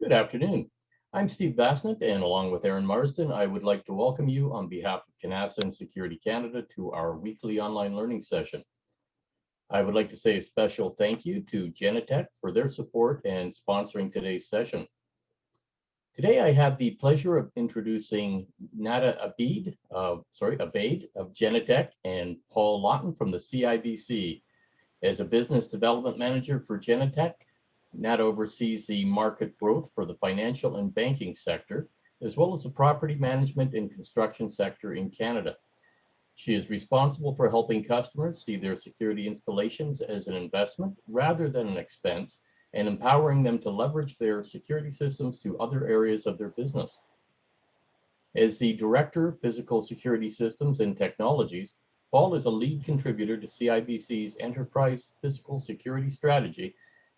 Good afternoon. I'm Steve Bassnett, and along with Aaron Marsden, I would like to welcome you on behalf of CANASA and Security Canada to our weekly online learning session. I would like to say a special thank you to Genetec for their support and sponsoring today's session. Today, I have the pleasure of introducing Nada Abid of Genetec and Paul Laughton from the CIBC. As a business development manager for Genetec, Nada oversees the market growth for the financial and banking sector, as well as the property management and construction sector in Canada. She is responsible for helping customers see their security installations as an investment rather than an expense, and empowering them to leverage their security systems to other areas of their business. As the Director of Physical Security Systems and Technologies, Paul is a lead contributor to CIBC's Enterprise Physical Security Strategy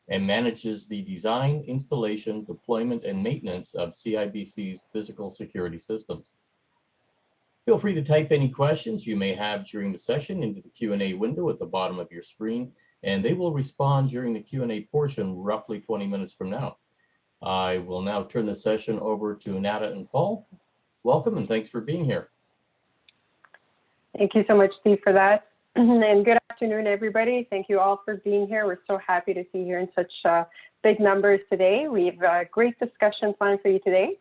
and manages the design, installation, deployment, and maintenance of CIBC's physical security systems. Feel free to type any questions you may have during the session into the Q&A window at the bottom of your screen, and they will respond during the Q&A portion roughly 20 minutes from now. I will now turn the session over to Nada and Paul. Welcome and thanks for being here. Thank you so much, Steve, for that. And good afternoon, everybody. Thank you all for being here. We're so happy to see you here in such big numbers today. We have a great discussion planned for you today.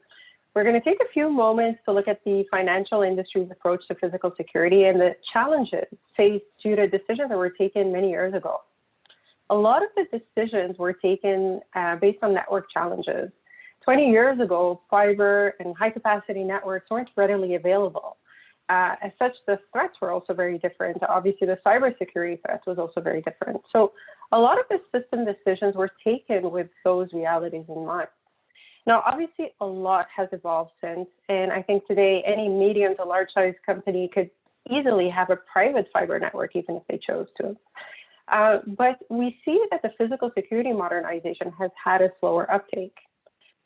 We're going to take a few moments to look at the financial industry's approach to physical security and the challenges faced due to decisions that were taken many years ago. A lot of the decisions were taken based on network challenges. 20 years ago, fiber and high-capacity networks weren't readily available. As such, the threats were also very different. Obviously, the cybersecurity threat was also very different. So a lot of the system decisions were taken with those realities in mind. Now, obviously, a lot has evolved since, and I think today any medium to large-sized company could easily have a private fiber network, even if they chose to. But we see that the physical security modernization has had a slower uptake.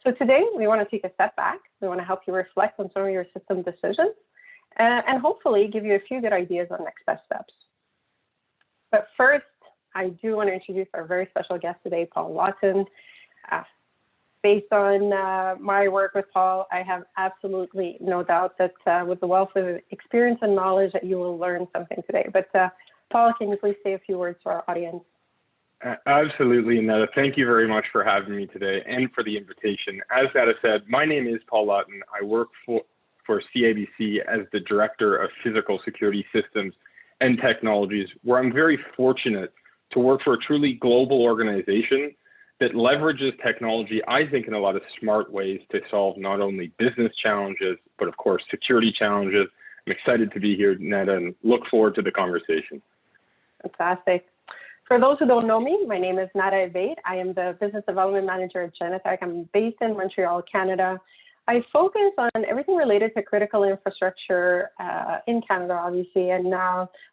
So today, we want to take a step back. We want to help you reflect on some of your system decisions, and hopefully give you a few good ideas on next best steps. But first, I do want to introduce our very special guest today, Paul Laughton. Based on my work with Paul, I have absolutely no doubt that with the wealth of experience and knowledge that you will learn something today. But Paul, can you please say a few words to our audience? Absolutely, Nada. Thank you very much for having me today and for the invitation. As Nada said, my name is Paul Laughton. I work for CIBC as the Director of Physical Security Systems and Technologies, where I'm very fortunate to work for a truly global organization that leverages technology, I think, in a lot of smart ways to solve not only business challenges, but of course, security challenges. I'm excited to be here, Nada, and look forward to the conversation. Fantastic. For those who don't know me, my name is Nada Abid. I am the Business Development Manager at Genetec. I'm based in Montreal, Canada. I focus on everything related to critical infrastructure in Canada, obviously, and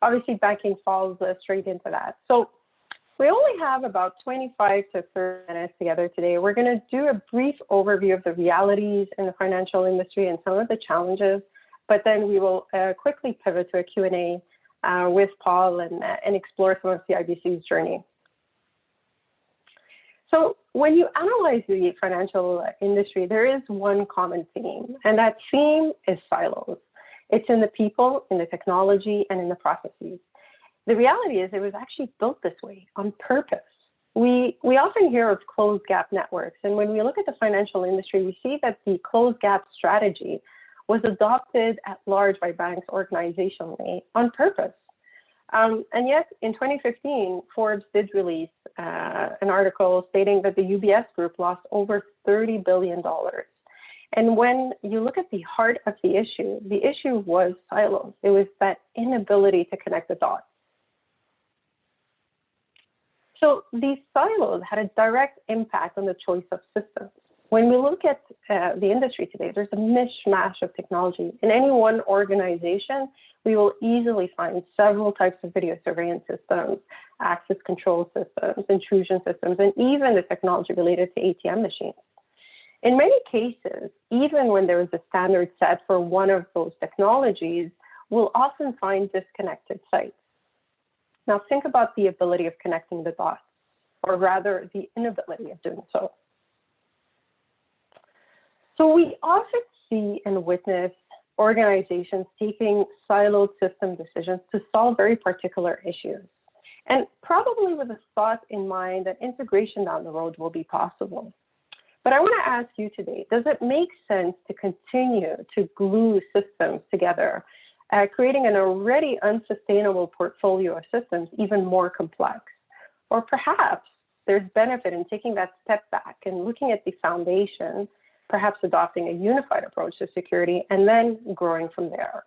obviously banking falls straight into that. So we only have about 25 to 30 minutes together today. We're going to do a brief overview of the realities in the financial industry and some of the challenges, but then we will quickly pivot to a Q&A with Paul and explore some of CIBC's journey. So when you analyze the financial industry, there is one common theme, and that theme is silos. It's in the people, in the technology, and in the processes. The reality is it was actually built this way on purpose. We often hear of closed gap networks, and when we look at the financial industry, we see that the closed gap strategy was adopted at large by banks organizationally on purpose. And yet, in 2015, Forbes did release an article stating that the UBS group lost over $30 billion. And when you look at the heart of the issue was silos. It was that inability to connect the dots. So these silos had a direct impact on the choice of systems. When we look at the industry today, there's a mishmash of technology. In any one organization, we will easily find several types of video surveillance systems, access control systems, intrusion systems, and even the technology related to ATM machines. In many cases, even when there is a standard set for one of those technologies, we'll often find disconnected sites. Now think about the ability of connecting the dots, or rather the inability of doing so. So we often see and witness organizations taking siloed system decisions to solve very particular issues, and probably with a thought in mind that integration down the road will be possible. But I want to ask you today, does it make sense to continue to glue systems together, creating an already unsustainable portfolio of systems even more complex? Or perhaps there's benefit in taking that step back and looking at the foundation, perhaps adopting a unified approach to security, and then growing from there.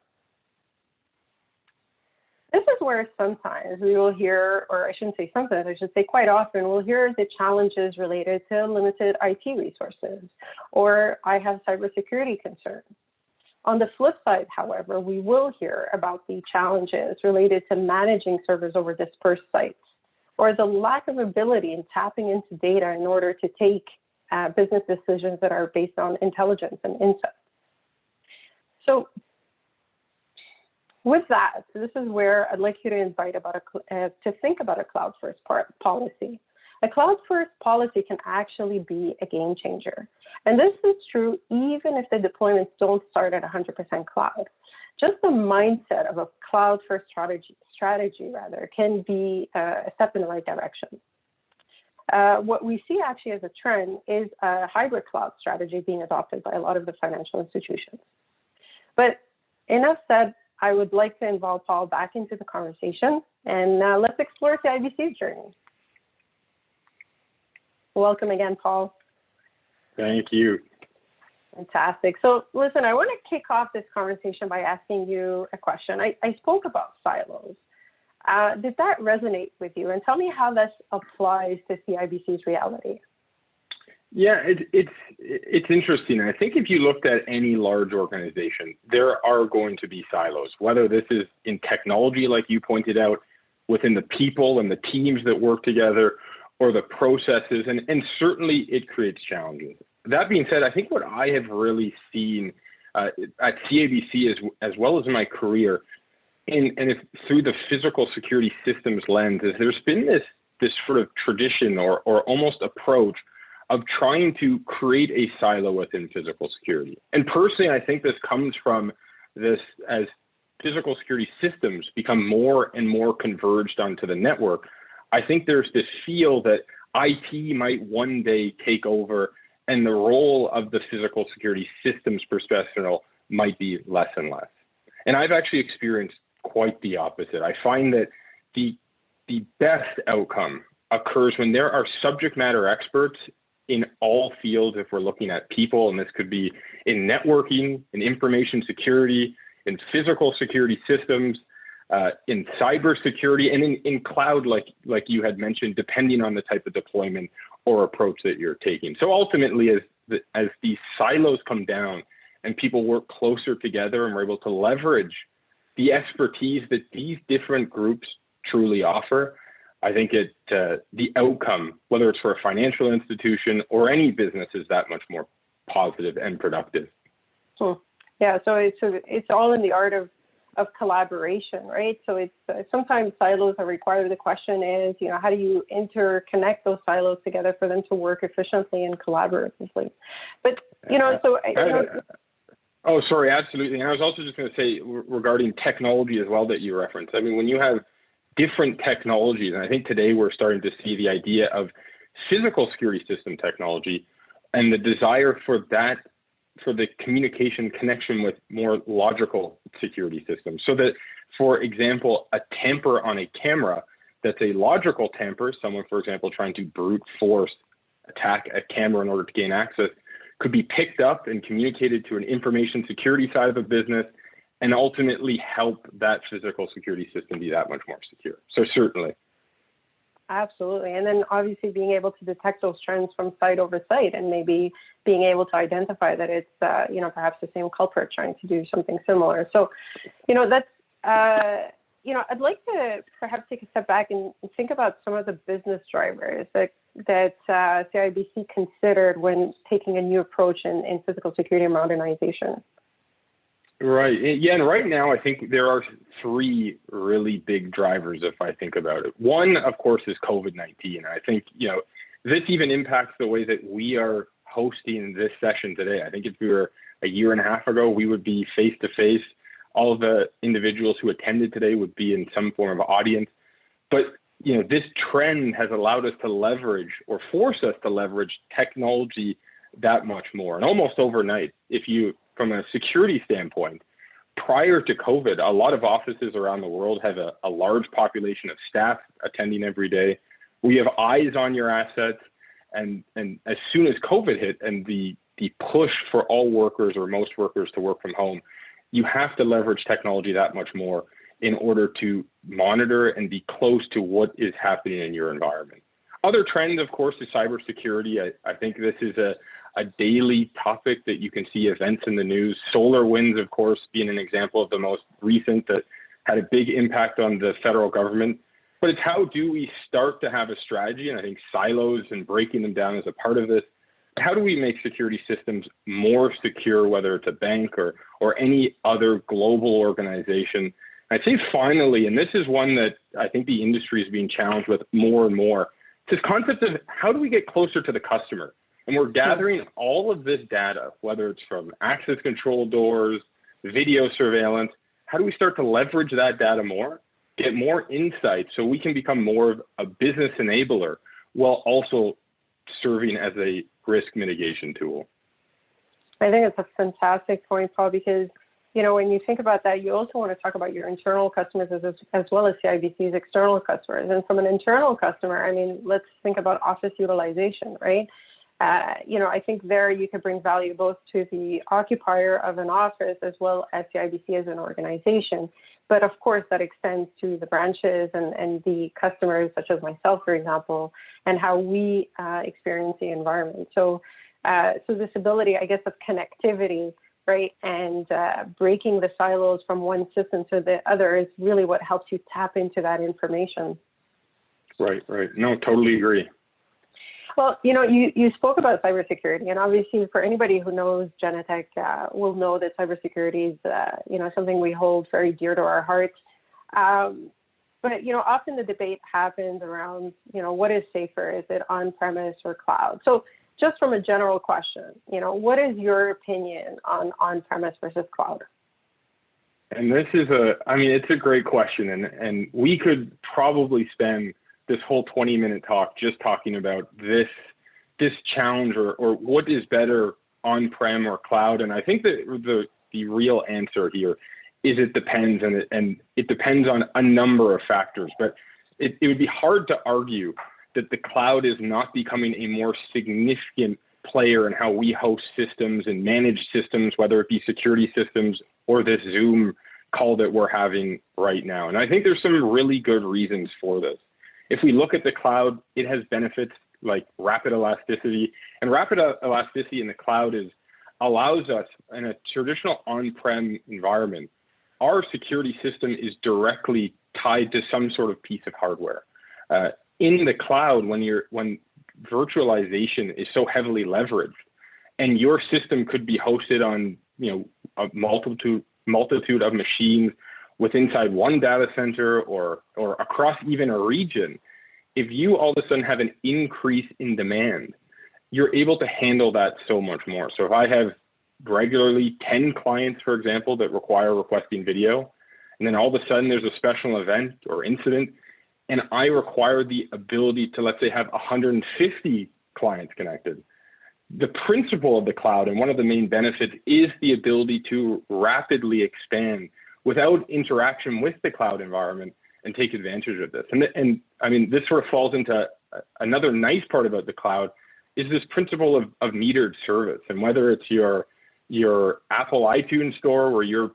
This is where sometimes we will hear, or I shouldn't say sometimes, I should say quite often, we'll hear the challenges related to limited IT resources, or I have cybersecurity concerns. On the flip side, however, we will hear about the challenges related to managing servers over dispersed sites, or the lack of ability in tapping into data in order to take business decisions that are based on intelligence and insight. So with that, this is where I'd like you to invite to think about a cloud-first policy. A cloud-first policy can actually be a game changer. And this is true even if the deployments don't start at 100% cloud. Just the mindset of a cloud-first strategy can be a step in the right direction. What we see actually as a trend is a hybrid cloud strategy being adopted by a lot of the financial institutions. But enough said, I would like to involve Paul back into the conversation, and let's explore CIBC's journey. Welcome again, Paul. Thank you. Fantastic. So listen, I want to kick off this conversation by asking you a question. I spoke about silos. Did that resonate with you? And tell me how this applies to CIBC's reality. Yeah, it's interesting. I think if you looked at any large organization, there are going to be silos, whether this is in technology, like you pointed out, within the people and the teams that work together, or the processes, and certainly it creates challenges. That being said, I think what I have really seen at CIBC as well as in my career, through the physical security systems lens, is there's been this sort of tradition or almost approach of trying to create a silo within physical security. And personally, I think this comes from this as physical security systems become more and more converged onto the network. I think there's this feel that IT might one day take over and the role of the physical security systems professional might be less and less. And I've actually experienced quite the opposite. I find that the best outcome occurs when there are subject matter experts in all fields. If we're looking at people, and this could be in networking, in information security, in physical security systems, in cybersecurity, and in cloud, like you had mentioned, depending on the type of deployment or approach that you're taking. So ultimately, as these silos come down and people work closer together and we're able to leverage the expertise that these different groups truly offer, I think the outcome, whether it's for a financial institution or any business, is that much more positive and productive. Yeah, so it's all in the art of collaboration, right? So it's sometimes silos are required. The question is, how do you interconnect those silos together for them to work efficiently and collaboratively? But Oh, sorry, absolutely. And I was also just going to say regarding technology as well that you referenced. I mean, when you have different technologies, and I think today we're starting to see the idea of physical security system technology and the desire for the communication connection with more logical security systems. So that, for example, a tamper on a camera that's a logical tamper, someone, for example, trying to brute force attack a camera in order to gain access, could be picked up and communicated to an information security side of a business and ultimately help that physical security system be that much more secure. So certainly. Absolutely. And then obviously being able to detect those trends from site over site and maybe being able to identify that it's, perhaps the same culprit trying to do something similar. So, that's, I'd like to perhaps take a step back and think about some of the business drivers that CIBC considered when taking a new approach in physical security and modernization. Right. Yeah. And right now, I think there are three really big drivers, if I think about it. One, of course, is COVID-19. I think, this even impacts the way that we are hosting this session today. I think if we were a year and a half ago, we would be face to face. All of the individuals who attended today would be in some form of audience. But this trend has allowed us to leverage or force us to leverage technology that much more. And almost overnight, from a security standpoint, prior to COVID, a lot of offices around the world have a large population of staff attending every day. We have eyes on your assets. And as soon as COVID hit and the push for all workers or most workers to work from home, you have to leverage technology that much more in order to monitor and be close to what is happening in your environment. Other trends, of course, is cybersecurity. I think this is a daily topic that you can see events in the news. SolarWinds, of course, being an example of the most recent that had a big impact on the federal government. But it's how do we start to have a strategy? And I think silos and breaking them down is a part of this. How do we make security systems more secure, whether it's a bank or any other global organization? I'd say finally, and this is one that I think the industry is being challenged with more and more, it's this concept of how do we get closer to the customer? And we're gathering all of this data, whether it's from access control doors, video surveillance. How do we start to leverage that data more, get more insight so we can become more of a business enabler while also serving as a risk mitigation tool? I think it's a fantastic point, Paul, because when you think about that, you also want to talk about your internal customers as well as CIBC's external customers. And from an internal customer, let's think about office utilization, right? I think there you could bring value both to the occupier of an office as well as CIBC as an organization. But of course, that extends to the branches and the customers, such as myself, for example, and how we experience the environment. So this ability, I guess, of connectivity, right, and breaking the silos from one system to the other is really what helps you tap into that information. Right. No, totally agree. Well, you spoke about cybersecurity, and obviously for anybody who knows Genetec will know that cybersecurity is, something we hold very dear to our hearts. But, often the debate happens around, what is safer? Is it on-premise or cloud? So just from a general question, what is your opinion on on-premise versus cloud? And this is it's a great question. And we could probably spend this whole 20-minute talk just talking about this challenge or what is better on-prem or cloud. And I think that the real answer here is it depends, and it depends on a number of factors. But it would be hard to argue that the cloud is not becoming a more significant player in how we host systems and manage systems, whether it be security systems or this Zoom call that we're having right now. And I think there's some really good reasons for this. If we look at the cloud, it has benefits like rapid elasticity. And rapid elasticity in the cloud allows us in a traditional on-prem environment, our security system is directly tied to some sort of piece of hardware. In the cloud, when virtualization is so heavily leveraged, and your system could be hosted on a multitude of machines inside one data center or across even a region, if you all of a sudden have an increase in demand, you're able to handle that so much more. So if I have regularly 10 clients, for example, that require requesting video, and then all of a sudden there's a special event or incident, and I require the ability to, let's say, have 150 clients connected. The principle of the cloud and one of the main benefits is the ability to rapidly expand without interaction with the cloud environment and take advantage of this. And I mean, this sort of falls into another nice part about the cloud is this principle of metered service. And whether it's your Apple iTunes store where you're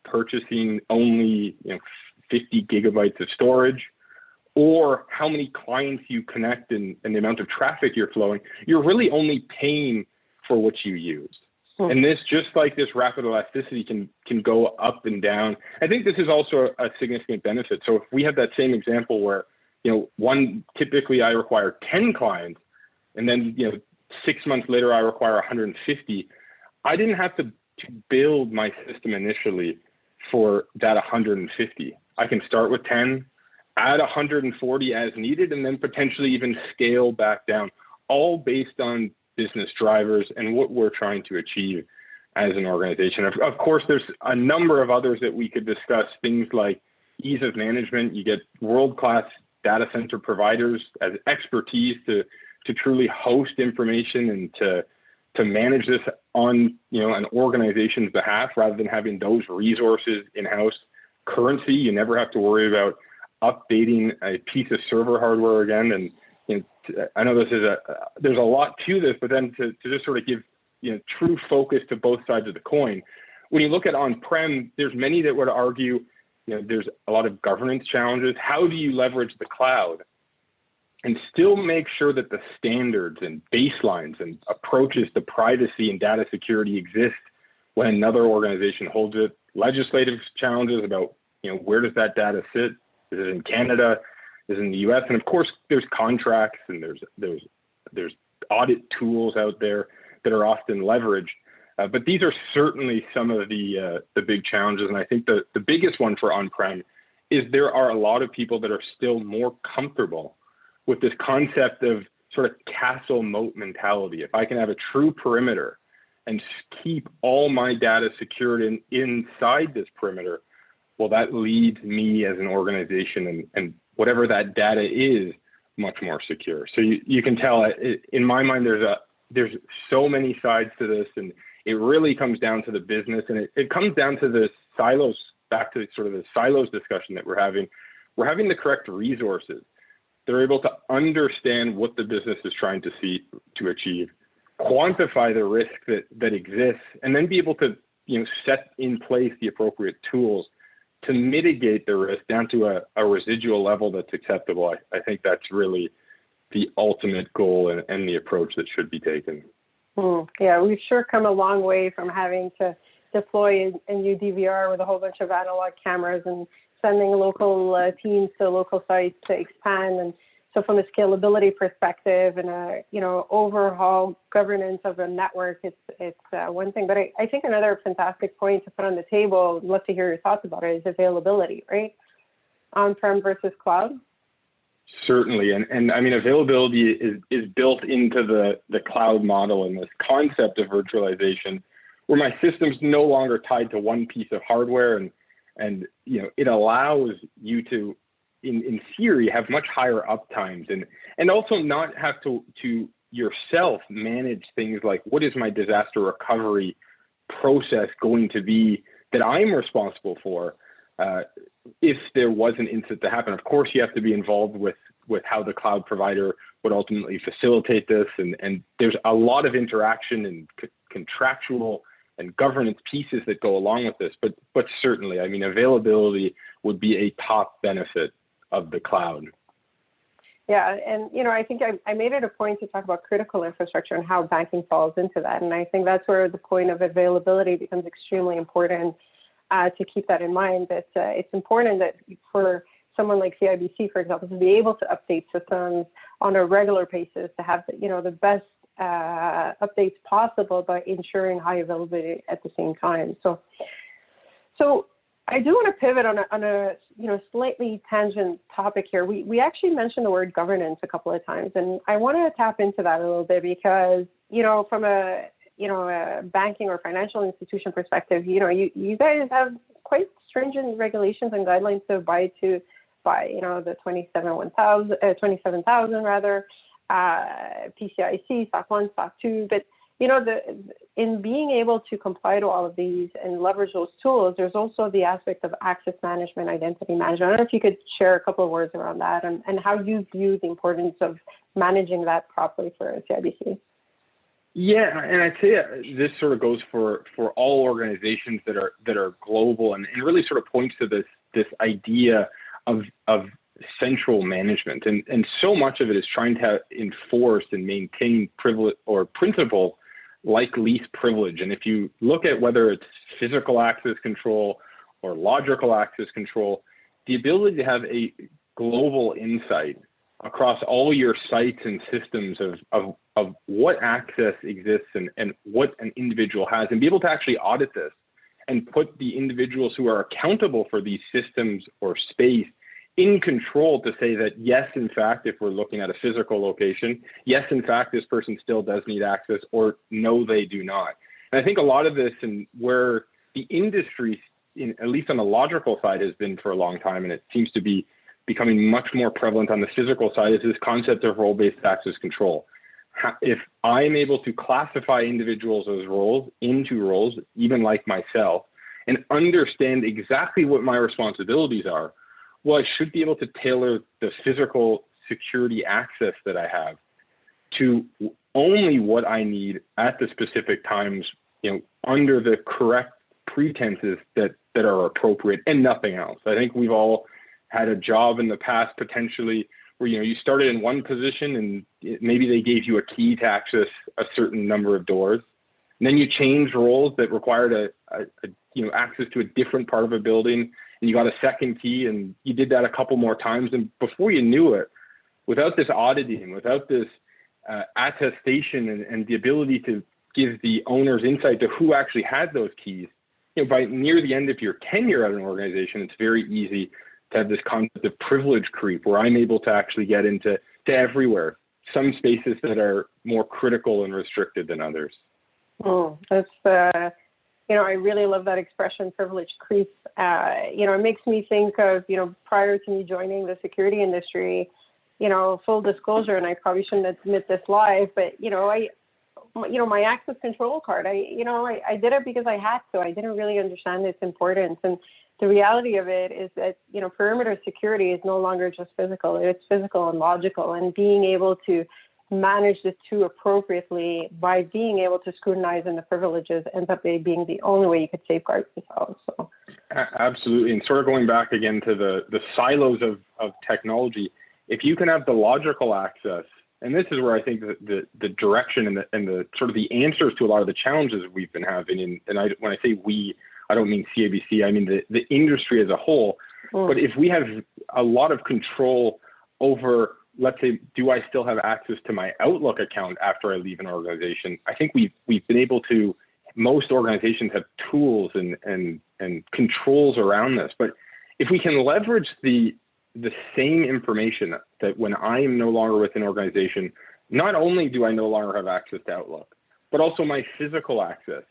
purchasing only 50 gigabytes of storage, or how many clients you connect and the amount of traffic you're flowing, you're really only paying for what you use. And this, just like this rapid elasticity can go up and down. I think this is also a significant benefit. So if we have that same example where, typically I require 10 clients, and then, 6 months later I require 150, I didn't have to build my system initially for that 150. I can start with 10, add 140 as needed, and then potentially even scale back down, all based on business drivers, and what we're trying to achieve as an organization. Of course, there's a number of others that we could discuss, things like ease of management. You get world-class data center providers as expertise to truly host information and to manage this on an organization's behalf, rather than having those resources in-house. Currency, you never have to worry about updating a piece of server hardware again. And I know there's a lot to this, but then to just sort of give true focus to both sides of the coin. When you look at on-prem, there's many that would argue there's a lot of governance challenges. How do you leverage the cloud and still make sure that the standards and baselines and approaches to privacy and data security exist when another organization holds it? Legislative challenges about where does that data sit? Is it in Canada? Is it in the US? And of course, there's contracts and there's audit tools out there that are often leveraged. But these are certainly some of the big challenges. And I think the biggest one for on-prem is there are a lot of people that are still more comfortable with this concept of sort of castle moat mentality. If I can have a true perimeter and keep all my data secured inside this perimeter, well, that leads me as an organization and whatever that data is much more secure. So you can tell, in my mind, there's so many sides to this, and it really comes down to the business, and it comes down to the silos, back to sort of the silos discussion that we're having. We're having the correct resources. They're able to understand what the business is trying to achieve, quantify the risk that exists, and then be able to set in place the appropriate tools to mitigate the risk down to a residual level that's acceptable. I think that's really the ultimate goal and the approach that should be taken. Yeah, we've sure come a long way from having to deploy a new DVR with a whole bunch of analog cameras and sending local teams to local sites to expand. And so from a scalability perspective and overhaul governance of a network, it's one thing. But I think another fantastic point to put on the table, I'd love to hear your thoughts about it, is availability, right? On-prem versus cloud. Certainly, and I mean, availability is built into the cloud model and this concept of virtualization, where my system's no longer tied to one piece of hardware, and it allows you to, in theory, have much higher uptimes and also not have to yourself manage things like, what is my disaster recovery process going to be that I'm responsible for if there was an incident to happen. Of course, you have to be involved with how the cloud provider would ultimately facilitate this, and there's a lot of interaction and contractual and governance pieces that go along with this, but certainly, I mean, availability would be a top benefit of the cloud. Yeah, and I think I made it a point to talk about critical infrastructure and how banking falls into that, and I think that's where the point of availability becomes extremely important to keep that in mind. That it's important that for someone like CIBC, for example, to be able to update systems on a regular basis, to have the best updates possible, by ensuring high availability at the same time. So I do want to pivot on a slightly tangent topic here. We actually mentioned the word governance a couple of times, and I want to tap into that a little bit because from a banking or financial institution perspective, you guys have quite stringent regulations and guidelines to abide to by the 27,000 rather, PCIC, SOC 1, SOC 2, but in being able to comply to all of these and leverage those tools, there's also the aspect of access management, identity management. I don't know if you could share a couple of words around that and how you view the importance of managing that properly for CIBC. Yeah, and I'd say this sort of goes for all organizations that are global, and really sort of points to this idea of central management, and so much of it is trying to enforce and maintain privilege or principle like least privilege. And if you look at whether it's physical access control or logical access control, the ability to have a global insight across all your sites and systems of what access exists and what an individual has, and be able to actually audit this and put the individuals who are accountable for these systems or space in control to say that, yes, in fact, if we're looking at a physical location, yes, in fact, this person still does need access, or no, they do not. And I think a lot of this, and where the industry, at least on the logical side, has been for a long time, and it seems to be becoming much more prevalent on the physical side, is this concept of role-based access control. If I'm able to classify individuals as roles into roles, even like myself, and understand exactly what my responsibilities are, well, I should be able to tailor the physical security access that I have to only what I need at the specific times, under the correct pretenses that are appropriate, and nothing else. I think we've all had a job in the past potentially where you started in one position and maybe they gave you a key to access a certain number of doors, and then you changed roles that required access to a different part of a building, and you got a second key, and you did that a couple more times, and before you knew it, without this auditing, without this attestation and the ability to give the owners insight to who actually had those keys, by near the end of your tenure at an organization, it's very easy to have this concept of privilege creep, where I'm able to actually get into everywhere, some spaces that are more critical and restricted than others. That's I really love that expression, privilege creep. It makes me think of, prior to me joining the security industry, full disclosure, and I probably shouldn't admit this live, but, my access control card, I did it because I had to. I didn't really understand its importance. And the reality of it is that, perimeter security is no longer just physical. It's physical and logical. And being able to manage the two appropriately by being able to scrutinize in the privileges ends up being the only way you could safeguard yourself. So. Absolutely. And sort of going back again to the silos of technology, if you can have the logical access, and this is where I think the direction and the sort of the answers to a lot of the challenges we've been having, when I say we, I don't mean CABC, I mean the industry as a whole. But if we have a lot of control over, let's say, do I still have access to my Outlook account after I leave an organization? I think we've been able to, most organizations have tools and controls around this. But if we can leverage the same information that when I am no longer with an organization, not only do I no longer have access to Outlook, but also my physical access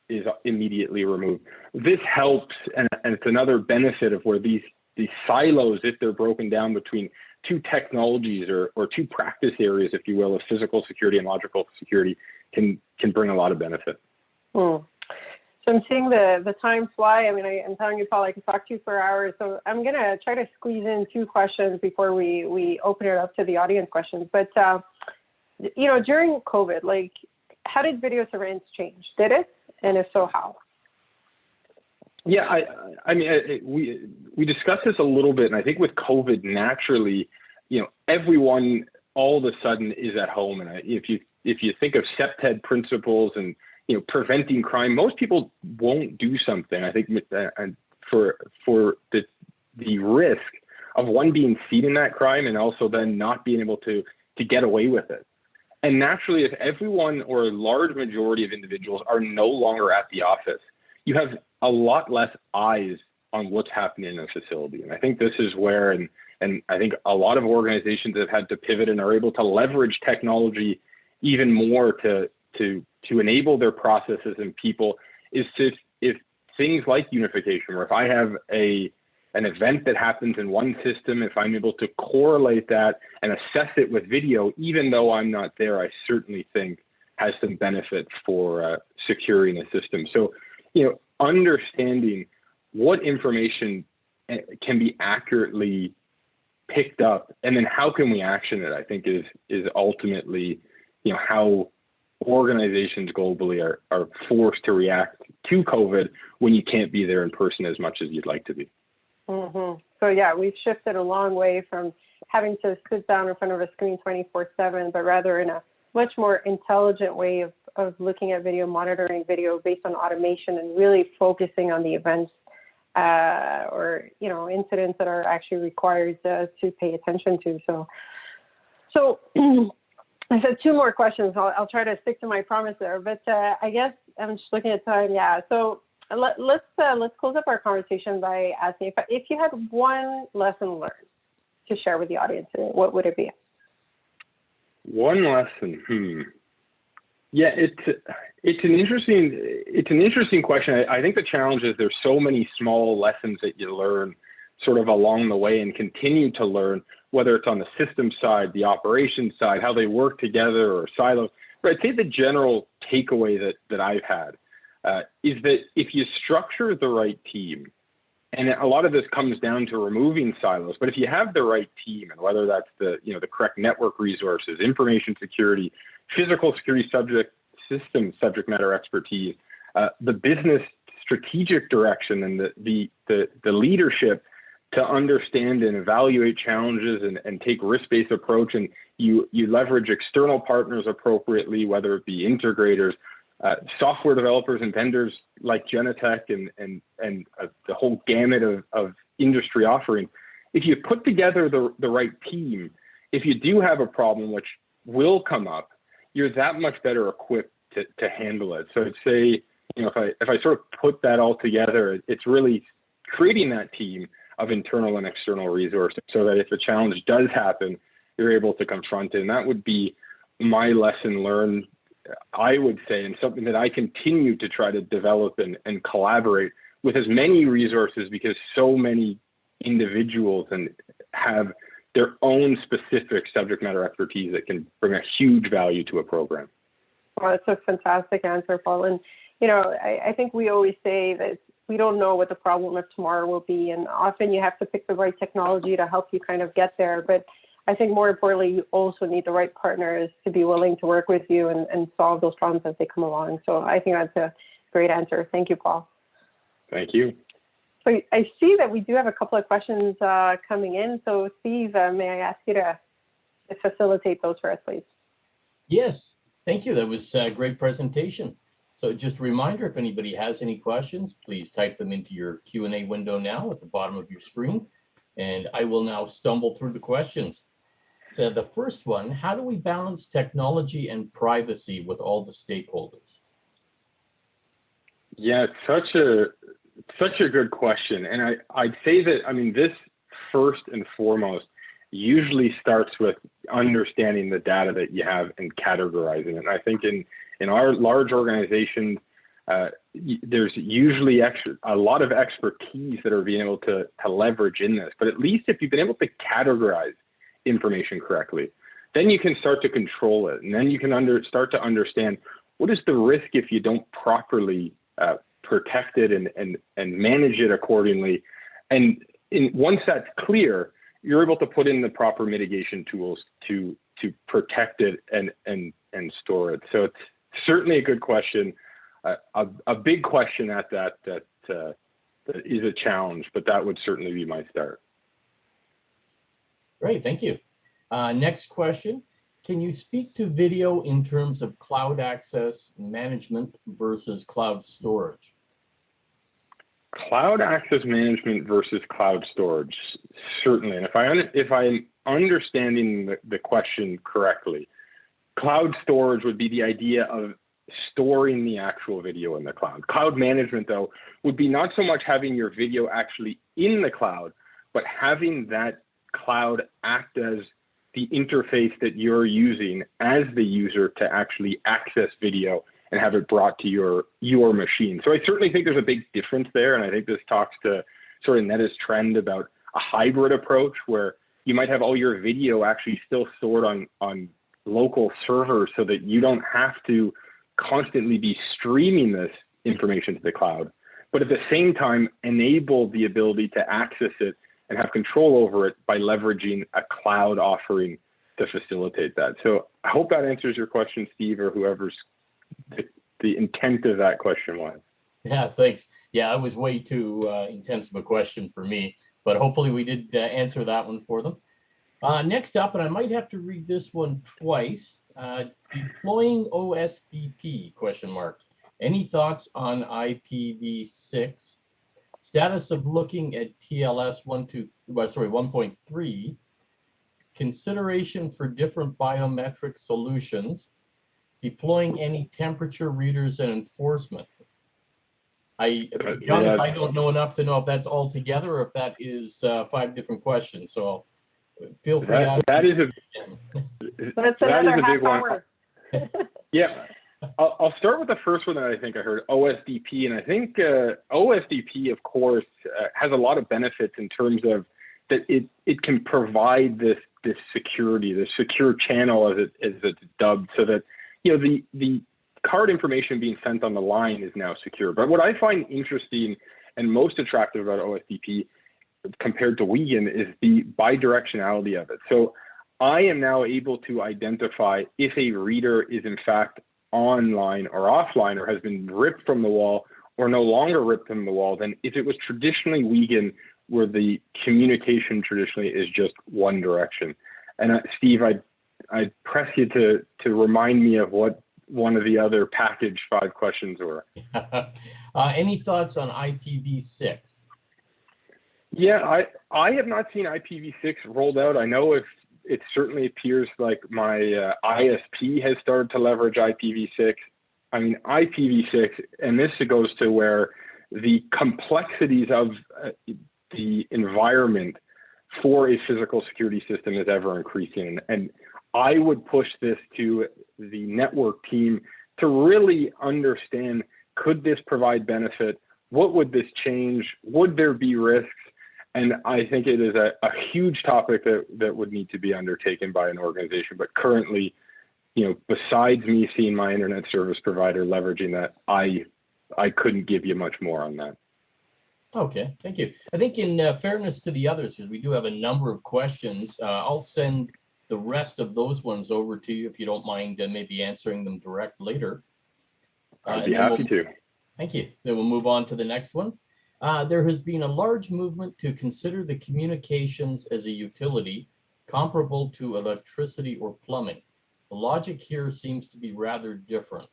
is immediately removed. This helps, and it's another benefit of where these silos, if they're broken down between two technologies or two practice areas, if you will, of physical security and logical security, can bring a lot of benefit. So I'm seeing the time fly. I mean, I'm telling you, Paul, I could talk to you for hours. So I'm going to try to squeeze in two questions before we open it up to the audience questions. But, during COVID, how did video surveillance change? Did it? And if so, how? Yeah, I mean, we discussed this a little bit, and I think with COVID, naturally, everyone all of a sudden is at home. And if you think of CEPTED principles and preventing crime, most people won't do something. I think for the risk of one being seen in that crime and also then not being able to get away with it. And naturally, if everyone or a large majority of individuals are no longer at the office, you have a lot less eyes on what's happening in a facility. And I think this is where, and I think a lot of organizations have had to pivot and are able to leverage technology even more to enable their processes and people, is if things like unification, where if I have an event that happens in one system, if I'm able to correlate that and assess it with video, even though I'm not there, I certainly think has some benefits for securing a system. So, understanding what information can be accurately picked up, and then how can we action it, I think is ultimately, how organizations globally are forced to react to COVID when you can't be there in person as much as you'd like to be. Mm-hmm. So yeah, we've shifted a long way from having to sit down in front of a screen 24/7, but rather in a much more intelligent way of looking at video, monitoring video based on automation, and really focusing on the events or incidents that are actually required to pay attention to. So I said two more questions. I'll try to stick to my promise there, but I guess I'm just looking at time. Yeah. So Let's close up our conversation by asking if you had one lesson learned to share with the audience today, what would it be? One lesson. Yeah, it's an interesting question. I think the challenge is there's so many small lessons that you learn sort of along the way and continue to learn, whether it's on the system side, the operations side, how they work together or silos. But I'd say the general takeaway that I've had is that if you structure the right team, and a lot of this comes down to removing silos, but if you have the right team, and whether that's the correct network resources, information security, physical security subject matter expertise, the business strategic direction, and the leadership to understand and evaluate challenges and take risk-based approach, and you leverage external partners appropriately, whether it be integrators, software developers and vendors like Genetec and the whole gamut of industry offerings. If you put together the right team, if you do have a problem, which will come up, you're that much better equipped to handle it. So I'd say, if I sort of put that all together, it's really creating that team of internal and external resources so that if a challenge does happen, you're able to confront it. And that would be my lesson learned, I would say, and something that I continue to try to develop and collaborate with as many resources, because so many individuals and have their own specific subject matter expertise that can bring a huge value to a program. Well, that's a fantastic answer, Paul. And, I think we always say that we don't know what the problem of tomorrow will be. And often you have to pick the right technology to help you kind of get there. But I think more importantly, you also need the right partners to be willing to work with you and solve those problems as they come along. So I think that's a great answer. Thank you, Paul. Thank you. So I see that we do have a couple of questions coming in. So Steve, may I ask you to facilitate those for us, please? Yes, thank you. That was a great presentation. So just a reminder, if anybody has any questions, please type them into your Q&A window now at the bottom of your screen. And I will now stumble through the questions. So the first one, how do we balance technology and privacy with all the stakeholders? Yeah, it's such a good question. And I'd say that, this first and foremost usually starts with understanding the data that you have and categorizing it. And I think in our large organizations, there's usually a lot of expertise that are being able to leverage in this. But at least if you've been able to categorize information correctly, then you can start to control it. And then you can start to understand what is the risk if you don't properly protect it and manage it accordingly. And once that's clear, you're able to put in the proper mitigation tools to protect it and store it. So it's certainly a good question. A big question at that is a challenge, but that would certainly be my start. Great, thank you. Next question. Can you speak to video in terms of cloud access management versus cloud storage? Cloud access management versus cloud storage, certainly. And if I'm understanding the question correctly, cloud storage would be the idea of storing the actual video in the cloud. Cloud management, though, would be not so much having your video actually in the cloud, but having that cloud act as the interface that you're using as the user to actually access video and have it brought to your machine. So I certainly think there's a big difference there. And I think this talks to sort of Neta's trend about a hybrid approach where you might have all your video actually still stored on local servers so that you don't have to constantly be streaming this information to the cloud, but at the same time enable the ability to access it and have control over it by leveraging a cloud offering to facilitate that. So I hope that answers your question, Steve, or whoever's the intent of that question was. Yeah, thanks. Yeah, it was way too intense of a question for me, but hopefully we did answer that one for them. Next up, and I might have to read this one twice, deploying OSDP, ? Any thoughts on IPv6? Status of looking at TLS 1.3, consideration for different biometric solutions, deploying any temperature readers and enforcement. To be honest, I don't know enough to know if that's all together or if that is 5 different questions. So feel free to ask. That's another half big hour. Yeah. I'll start with the first one that I think I heard, OSDP. And I think OSDP, of course, has a lot of benefits in terms of that it can provide this security, this secure channel as it's dubbed, so that the card information being sent on the line is now secure. But what I find interesting and most attractive about OSDP compared to Wiegand is the bidirectionality of it. So I am now able to identify if a reader is in fact online or offline, or has been ripped from the wall or no longer ripped from the wall, than if it was traditionally Wiegand, where the communication traditionally is just one direction. And Steve, I'd press you to remind me of what one of the other package 5 questions were. Any thoughts on IPv6? Yeah, I have not seen IPv6 rolled out. I know if it certainly appears like my ISP has started to leverage IPv6. I mean, IPv6, and this goes to where the complexities of the environment for a physical security system is ever increasing. And I would push this to the network team to really understand, could this provide benefit? What would this change? Would there be risks? And I think it is a huge topic that would need to be undertaken by an organization. But currently, besides me seeing my internet service provider leveraging that, I couldn't give you much more on that. Okay, thank you. I think in fairness to the others, because we do have a number of questions, I'll send the rest of those ones over to you if you don't mind maybe answering them direct later. I'd be happy to. Thank you. Then we'll move on to the next one. There has been a large movement to consider the communications as a utility comparable to electricity or plumbing. The logic here seems to be rather different.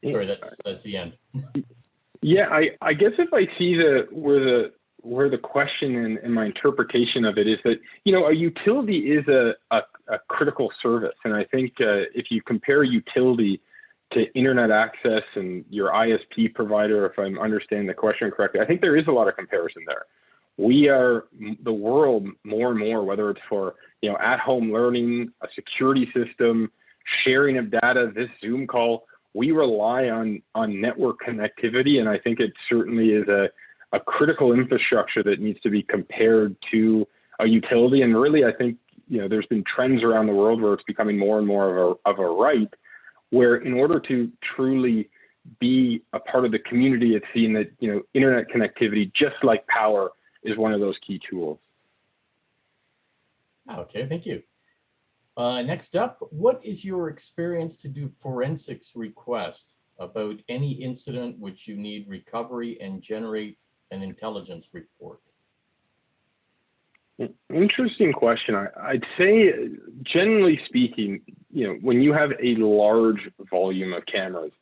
Sorry, that's the end. Yeah, I guess if I see where the question and my interpretation of it is that, a utility is a critical service. And I think if you compare utility to internet access and your ISP provider, if I'm understanding the question correctly, I think there is a lot of comparison there. We are the world more and more, whether it's for at-home learning, a security system, sharing of data, this Zoom call, we rely on network connectivity. And I think it certainly is a critical infrastructure that needs to be compared to a utility. And really, I think there's been trends around the world where it's becoming more and more of a right, where in order to truly be a part of the community, it's seen that internet connectivity, just like power, is one of those key tools. Okay, thank you. Next up, what is your experience to do forensics request about any incident which you need recovery and generate an intelligence report? Interesting question. I'd say, generally speaking, when you have a large volume of cameras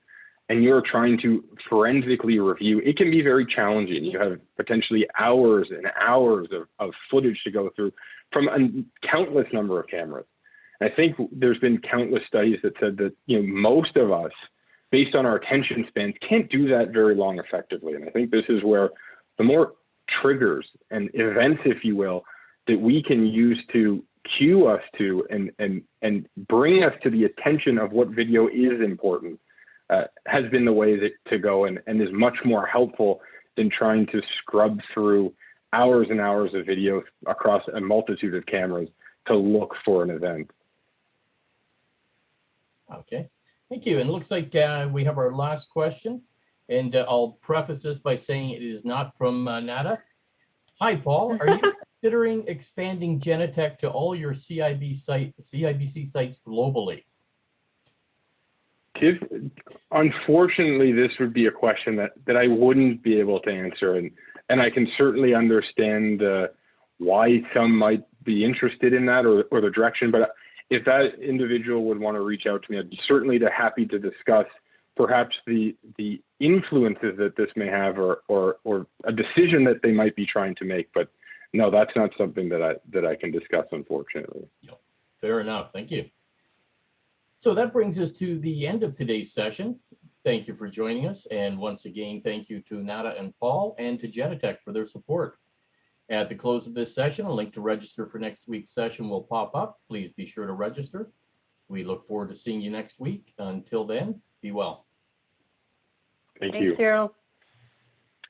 and you're trying to forensically review, it can be very challenging. You have potentially hours and hours of footage to go through from a countless number of cameras. And I think there's been countless studies that said that most of us, based on our attention spans, can't do that very long effectively. And I think this is where the more triggers and events, if you will, that we can use to cue us to and bring us to the attention of what video is important has been the way to go, and is much more helpful than trying to scrub through hours and hours of video across a multitude of cameras to look for an event. Okay, thank you. And it looks like we have our last question. And I'll preface this by saying it is not from Nada. Hi, Paul. Are you considering expanding Genetec to all your CIBC sites globally? Unfortunately, this would be a question that I wouldn't be able to answer. And I can certainly understand why some might be interested in that or the direction. But if that individual would want to reach out to me, I'd be certainly happy to discuss perhaps the influences that this may have or a decision that they might be trying to make. But no, that's not something that I can discuss, unfortunately. Fair enough. Thank you. So that brings us to the end of today's session. thank you for joining us. And once again, thank you to Nada and Paul and to Genetec for their support. At the close of this session, a link to register for next week's session will pop up. Please be sure to register. We look forward to seeing you next week. Until then, be well. Thank Thanks, you. Cyril.